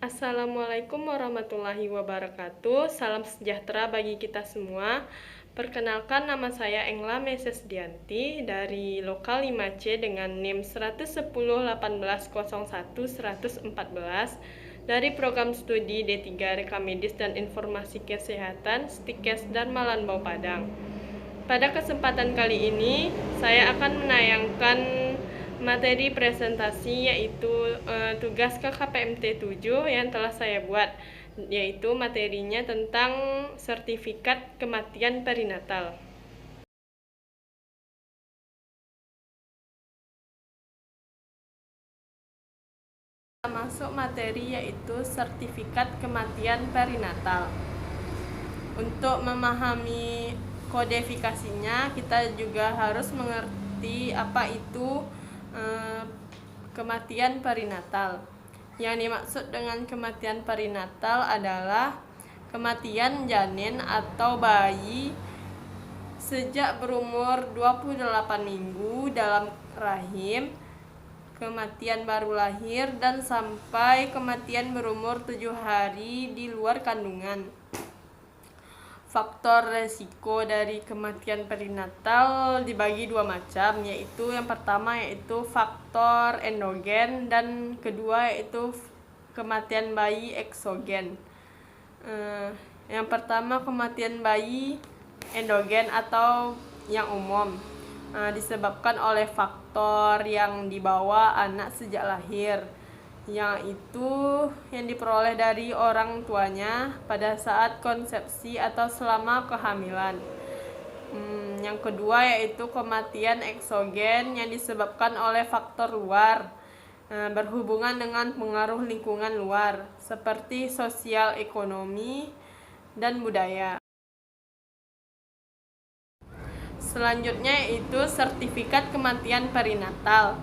Assalamualaikum warahmatullahi wabarakatuh. Salam sejahtera bagi kita semua. Perkenalkan, nama saya Engla Meses Dianti dari Lokal 5C dengan NIM 11018011114 dari Program Studi D3 Rekam Medis dan Informasi Kesehatan Stikes Darmalan Bau Padang. Pada kesempatan kali ini, saya akan menayangkan materi presentasi yaitu tugas KKPMT 7 yang telah saya buat, yaitu materinya tentang sertifikat kematian perinatal. Masuk materi yaitu sertifikat kematian perinatal. Untuk memahami kodifikasinya, kita juga harus mengerti apa itu kematian perinatal. Yang dimaksud dengan kematian perinatal adalah kematian janin atau bayi sejak berumur 28 minggu dalam rahim, kematian baru lahir, dan sampai kematian berumur 7 hari di luar kandungan. Faktor resiko dari kematian perinatal dibagi dua macam, yaitu yang pertama yaitu faktor endogen dan kedua yaitu kematian bayi eksogen. Yang pertama, kematian bayi endogen atau yang umum disebabkan oleh faktor yang dibawa anak sejak lahir, yang itu yang diperoleh dari orang tuanya pada saat konsepsi atau selama kehamilan. Yang kedua yaitu kematian eksogen yang disebabkan oleh faktor luar, berhubungan dengan pengaruh lingkungan luar seperti sosial, ekonomi, dan budaya. Selanjutnya yaitu sertifikat kematian perinatal,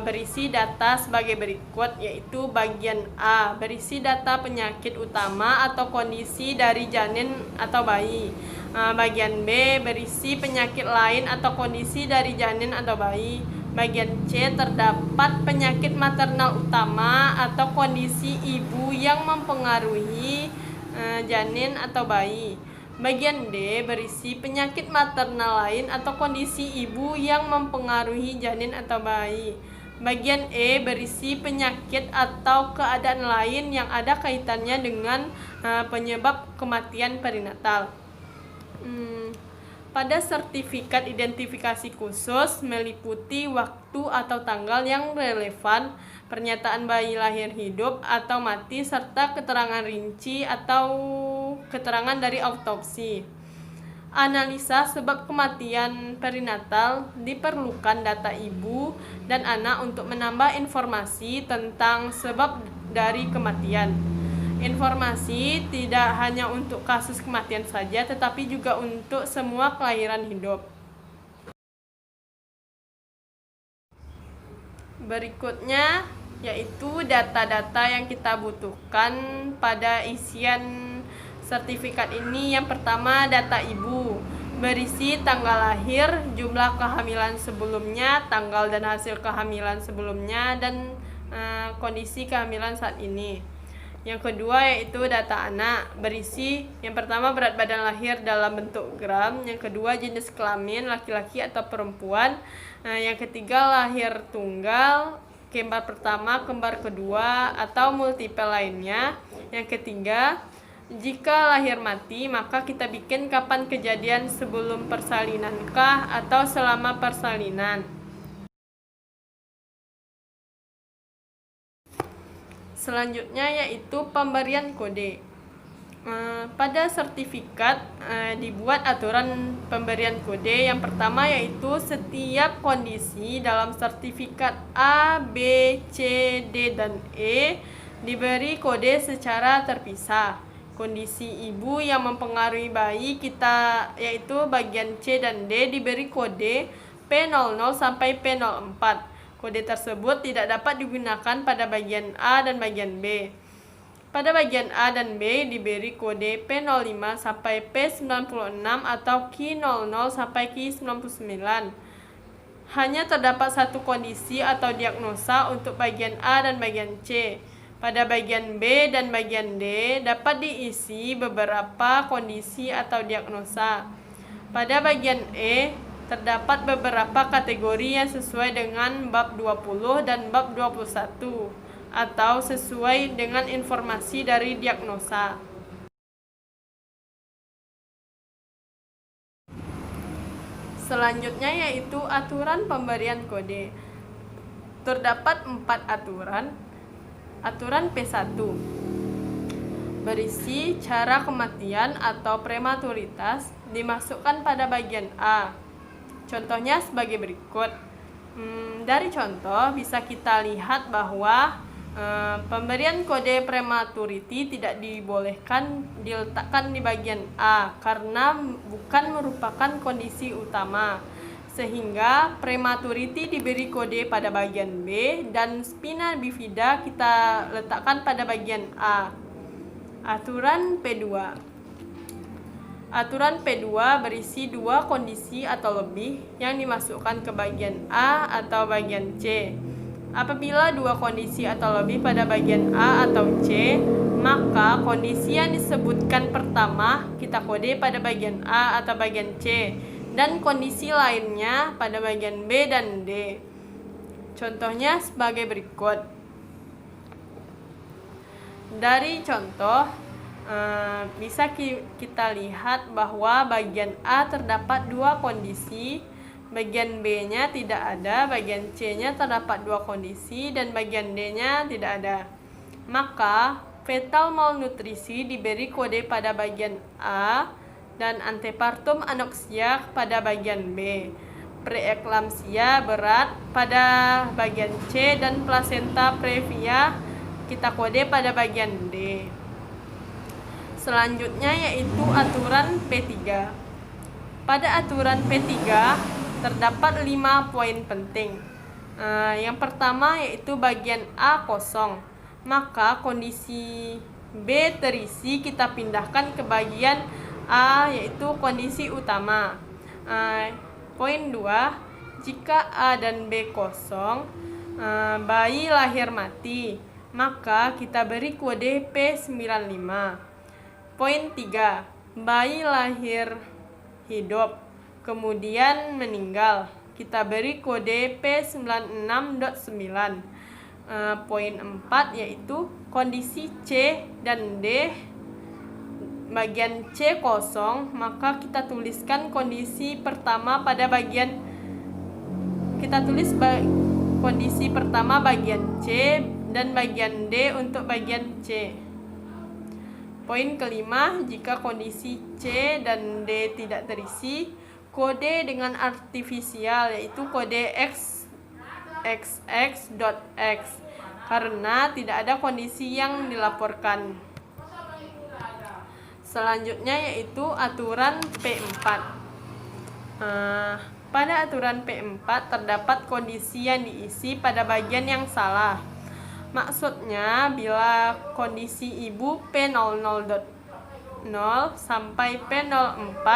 berisi data sebagai berikut, yaitu bagian A, berisi data penyakit utama atau kondisi dari janin atau bayi. Bagian B, berisi penyakit lain atau kondisi dari janin atau bayi. Bagian C, terdapat penyakit maternal utama atau kondisi ibu yang mempengaruhi janin atau bayi. Bagian D, berisi penyakit maternal lain atau kondisi ibu yang mempengaruhi janin atau bayi. Bagian E, berisi penyakit atau keadaan lain yang ada kaitannya dengan penyebab kematian perinatal. Pada sertifikat identifikasi khusus meliputi waktu atau tanggal yang relevan, pernyataan bayi lahir hidup atau mati, serta keterangan rinci atau keterangan dari autopsi. Analisa sebab kematian perinatal diperlukan data ibu dan anak untuk menambah informasi tentang sebab dari kematian. Informasi tidak hanya untuk kasus kematian saja, tetapi juga untuk semua kelahiran hidup. Berikutnya yaitu data-data yang kita butuhkan pada isian sertifikat ini. Yang pertama, data ibu, berisi tanggal lahir, jumlah kehamilan sebelumnya, tanggal dan hasil kehamilan sebelumnya, dan kondisi kehamilan saat ini. Yang kedua yaitu data anak, berisi yang pertama berat badan lahir dalam bentuk gram, yang kedua jenis kelamin laki-laki atau perempuan, yang ketiga lahir tunggal, kembar pertama, kembar kedua, atau multiple lainnya. Yang ketiga, jika lahir mati, maka kita bikin kapan kejadian, sebelum persalinankah atau selama persalinan. Selanjutnya yaitu pemberian kode. Pada sertifikat dibuat aturan pemberian kode. Yang pertama yaitu setiap kondisi dalam sertifikat A, B, C, D, dan E diberi kode secara terpisah. Kondisi ibu yang mempengaruhi bayi kita yaitu bagian C dan D diberi kode P00 sampai P04. Kode tersebut tidak dapat digunakan pada bagian A dan bagian B. Pada bagian A dan B diberi kode P05 sampai P96 atau Q00 sampai Q99. Hanya terdapat satu kondisi atau diagnosa untuk bagian A dan bagian C. Pada bagian B dan bagian D dapat diisi beberapa kondisi atau diagnosa. Pada bagian E terdapat beberapa kategori yang sesuai dengan bab 20 dan bab 21 atau sesuai dengan informasi dari diagnosa. Selanjutnya yaitu aturan pemberian kode. Terdapat 4 aturan. Aturan P1 berisi cara kematian atau prematuritas dimasukkan pada bagian A. Contohnya sebagai berikut. Dari contoh bisa kita lihat bahwa pemberian kode prematurity tidak dibolehkan diletakkan di bagian A karena bukan merupakan kondisi utama, sehingga prematurity diberi kode pada bagian B dan spina bifida kita letakkan pada bagian A. Aturan P2. Aturan P2 berisi 2 kondisi atau lebih yang dimasukkan ke bagian A atau bagian C. Apabila 2 kondisi atau lebih pada bagian A atau C, maka kondisi yang disebutkan pertama kita kode pada bagian A atau bagian C, dan kondisi lainnya pada bagian B dan D. Contohnya sebagai berikut. Dari contoh bisa kita lihat bahwa bagian A terdapat 2 kondisi, bagian B-nya tidak ada, bagian C-nya terdapat 2 kondisi, dan bagian D-nya tidak ada. Maka fetal malnutrisi diberi kode pada bagian A dan antepartum anoksia pada bagian B, preeklamsia berat pada bagian C, dan plasenta previa kita kode pada bagian D. Selanjutnya yaitu aturan P3. Pada aturan P3 terdapat 5 poin penting. Yang pertama yaitu bagian A kosong, maka kondisi B terisi kita pindahkan ke bagian A yaitu kondisi utama. Poin 2, jika A dan B kosong, bayi lahir mati, maka kita beri kode P95. Poin 3, bayi lahir hidup kemudian meninggal, kita beri kode P96.9. Poin 4 yaitu kondisi C dan D bagian C kosong, maka kita tuliskan kondisi pertama pada bagian kondisi pertama bagian C dan bagian D untuk bagian C. Poin kelima, jika kondisi C dan D tidak terisi, kode dengan artifisial yaitu kode XX.X karena tidak ada kondisi yang dilaporkan. Selanjutnya yaitu aturan P4. Pada aturan P4 terdapat kondisi yang diisi pada bagian yang salah. Maksudnya bila kondisi ibu P00.0 sampai P04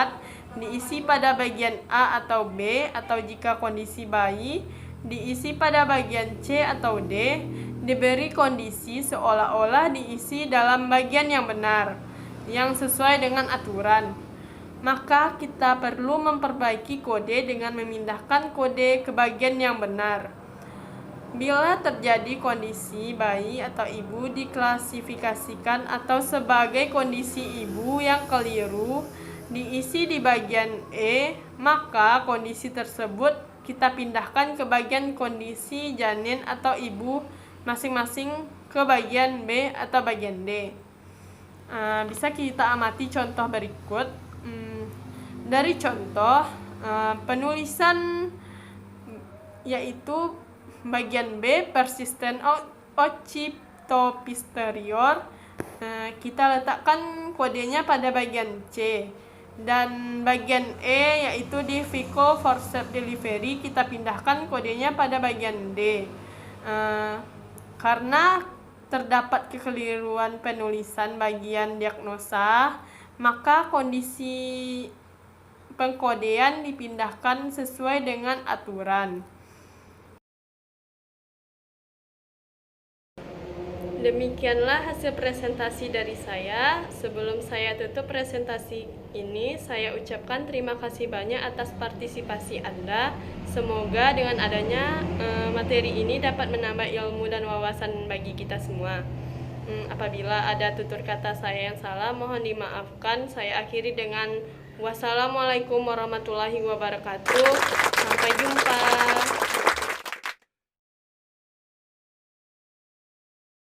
diisi pada bagian A atau B, atau jika kondisi bayi diisi pada bagian C atau D, diberi kondisi seolah-olah diisi dalam bagian yang benar, yang sesuai dengan aturan. Maka kita perlu memperbaiki kode dengan memindahkan kode ke bagian yang benar. Bila terjadi kondisi bayi atau ibu diklasifikasikan atau sebagai kondisi ibu yang keliru diisi di bagian E, maka kondisi tersebut kita pindahkan ke bagian kondisi janin atau ibu masing-masing ke bagian B atau bagian D. Bisa kita amati contoh berikut. Dari contoh penulisan yaitu bagian B persisten occipitoposterior, kita letakkan kodenya pada bagian C, dan bagian E yaitu di fecal forceps delivery kita pindahkan kodenya pada bagian D. Karena terdapat kekeliruan penulisan bagian diagnosa, maka kondisi pengkodean dipindahkan sesuai dengan aturan. Demikianlah hasil presentasi dari saya. Sebelum saya tutup presentasi ini, saya ucapkan terima kasih banyak atas partisipasi Anda. Semoga dengan adanya materi ini dapat menambah ilmu dan wawasan bagi kita semua. Apabila ada tutur kata saya yang salah, mohon dimaafkan. Saya akhiri dengan wassalamualaikum warahmatullahi wabarakatuh. Sampai jumpa.